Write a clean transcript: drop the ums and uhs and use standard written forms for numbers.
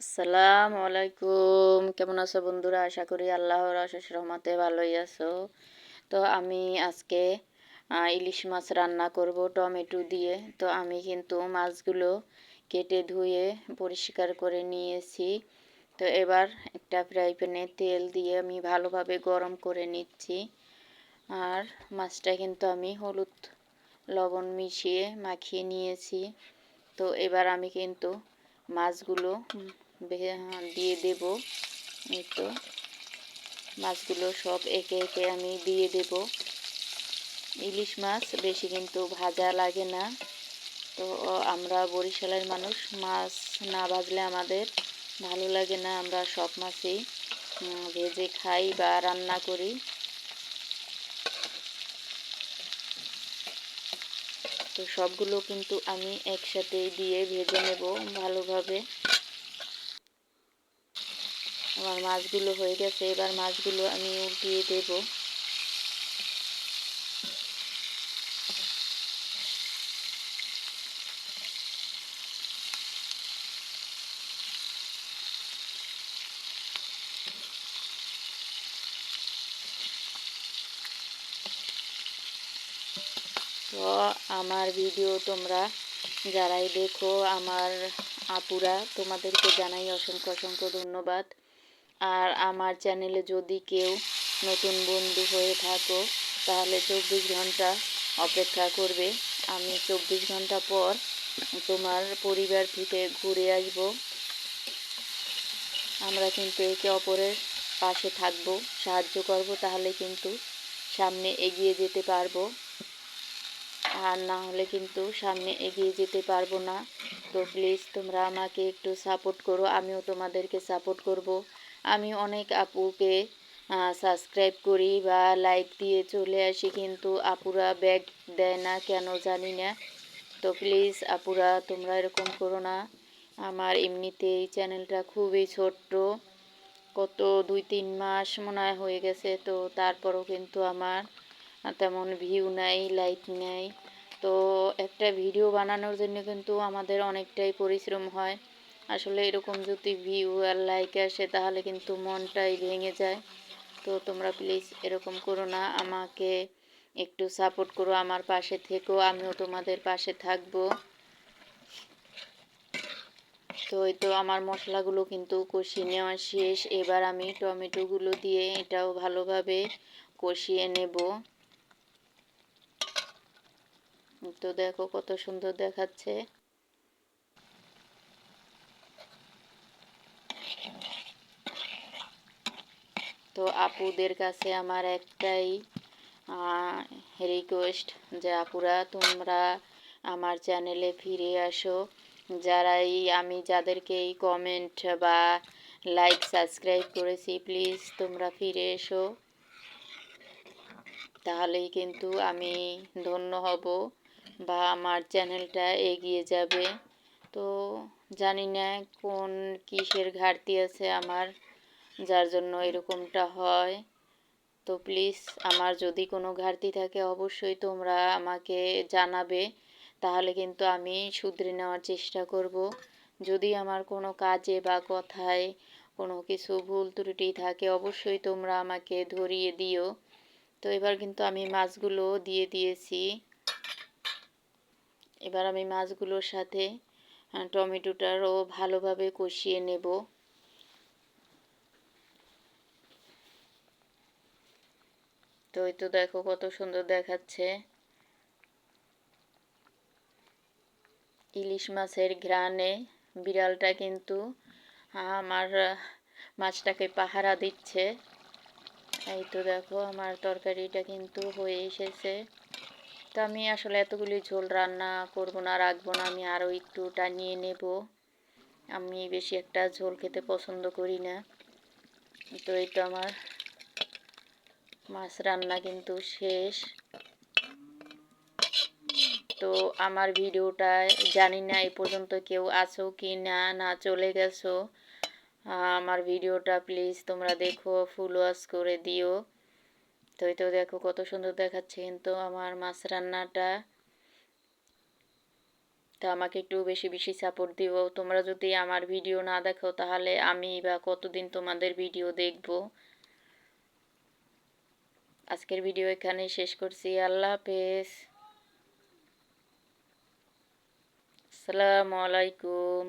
আসসালামু আলাইকুম। কেমন আছো বন্ধুরা? আশা করি আল্লাহর অশেষ রহমতে ভালোই আছো। তো আমি আজকে ইলিশ মাছ রান্না করব টমেটো দিয়ে। তো আমি কিন্তু মাছগুলো কেটে ধুয়ে পরিষ্কার করে নিয়েছি। তো এবার একটা ফ্রাই প্যানে তেল দিয়ে আমি ভালোভাবে গরম করে নিচ্ছি। আর মাছটা কিন্তু আমি হলুদ লবণ মিশিয়ে মাখিয়ে নিয়েছি। তো এবার আমি কিন্তু মাছগুলো দিয়ে দেব। এই তো মাছগুলো সব একে একে আমি দিয়ে দেব। ইলিশ মাছ বেশি কিন্তু ভাজা লাগে না। তো আমরা বরিশালের মানুষ, মাছ না ভাজলে আমাদের ভালো লাগে না। আমরা সব মাছই ভেজে খাই বা রান্না করি। তো সবগুলো কিন্তু আমি একসাথে দিয়ে ভেজে নেব ভালোভাবে। আমার মাছগুলো হয়ে গেছে, এবার মাছগুলো আমি উল্টিয়ে দেব। তো আমার ভিডিও তোমরা যারাই দেখো, আমার আপুরা, তোমাদেরকে জানাই অসংখ্য অসংখ্য ধন্যবাদ। আর আমার চ্যানেলে যদি কেউ নতুন বন্ধু হয়ে থাকো, তাহলে 24 ঘন্টা অপেক্ষা করবে। আমি 24 ঘন্টা পর তোমার পরিবার থেকে ঘুরে আসব। আমরা কিন্তু একে অপরের পাশে থাকব, সাহায্য করব, তাহলে কিন্তু সামনে এগিয়ে যেতে পারবো। আর না হলে কিন্তু সামনে এগিয়ে যেতে পারবো না। তো প্লিজ তোমরা আমাকে একটু সাপোর্ট করো, আমিও তোমাদেরকে সাপোর্ট করব। আমি অনেক আপুকে সাবস্ক্রাইব করি বা লাইক দিয়ে চলে আসি, কিন্তু আপুরা ব্যাক দেয় না, কেন জানি না। তো প্লিজ আপুরা তোমরা এরকম করো না। আমার এমনিতে এই চ্যানেলটা খুবই ছোট্ট, কত 2-3 মাস মনে হয় হয়ে গেছে। তো তারপরও কিন্তু আমার তেমন ভিউ নাই, লাইক নাই। তো একটা ভিডিও বানানোর জন্য কিন্তু আমাদের অনেকটাই পরিশ্রম হয়। আসলে এরকম যদি ভিউ আর লাইক আসে তাহলে কিন্তু মনটাই ভেঙে যায়। তো তোমরা প্লিজ এরকম করো না, আমাকে একটু সাপোর্ট করো, আমার পাশে থেকো, আমিও তোমাদের পাশে থাকবো। তো এই তো আমার মশলাগুলো কিন্তু কষিয়ে নেওয়া শেষ। এবার আমি টমেটোগুলো দিয়ে এটাও ভালোভাবে কষিয়ে নেব। তো দেখো কত সুন্দর দেখাচ্ছে। তো আপুদের কাছে আমার একটাই রিকোয়েস্ট, যে আপুরা তোমরা আমার চ্যানেলে ফিরে আসো। যারাই আমি যাদেরকে এই কমেন্ট বা লাইক সাবস্ক্রাইব করেছি, প্লিজ তোমরা ফিরে এসো, তাহলেই কিন্তু আমি ধন্য হব বা আমার চ্যানেলটা এগিয়ে যাবে। তো জানি না কোন কিসের ঘাটতি আছে আমার, যার জন্য এরকমটা হয়। তো প্লিজ আমার যদি কোনো ঘাটতি থাকে অবশ্যই তোমরা আমাকে জানাবে, তাহলে কিন্তু আমি শুধরে নেওয়ার চেষ্টা করব। যদি আমার কোনো কাজে বা কথায় কোনো কিছু ভুল ত্রুটি থাকে অবশ্যই তোমরা আমাকে ধরিয়ে দিও। তো এবার কিন্তু আমি মাছগুলো দিয়ে দিয়েছি। এবার আমি মাছগুলোর সাথে টমেটোটারও ভালোভাবে কষিয়ে নেব। তো এই তো দেখো কত সুন্দর দেখাচ্ছে। ইলিশ মাছের ঘ্রাণে বিড়ালটা কিন্তু আমার মাছটাকে পাহারা দিচ্ছে। এই তো দেখো আমার তরকারিটা কিন্তু হয়ে এসেছে। তো আমি আসলে এতগুলি ঝোল রান্না করব না, রাখবো না, আমি আরও একটু টানিয়ে নেব। আমি বেশি একটা ঝোল খেতে পছন্দ করি না। তো এই তো আমার মাছ রান্না কিন্তু শেষ। তো আমার ভিডিওটা জানি না এই পর্যন্ত কেউ আছো কি না, না চলে গেছো। আমার ভিডিওটা প্লিজ তোমরা দেখো, ফুল ওয়াচ করে দিও। তো এই তো দেখো কত সুন্দর দেখাচ্ছে কিন্তু আমার মাছ রান্নাটা। তো আমাকে একটু বেশি বেশি সাপোর্ট দিও। তোমরা যদি আমার ভিডিও না দেখো তাহলে আমি বা কতদিন তোমাদের ভিডিও দেখব। আজকের ভিডিও এখানেই শেষ করছি। আল্লাহ হাফেজ। আসসালামু আলাইকুম।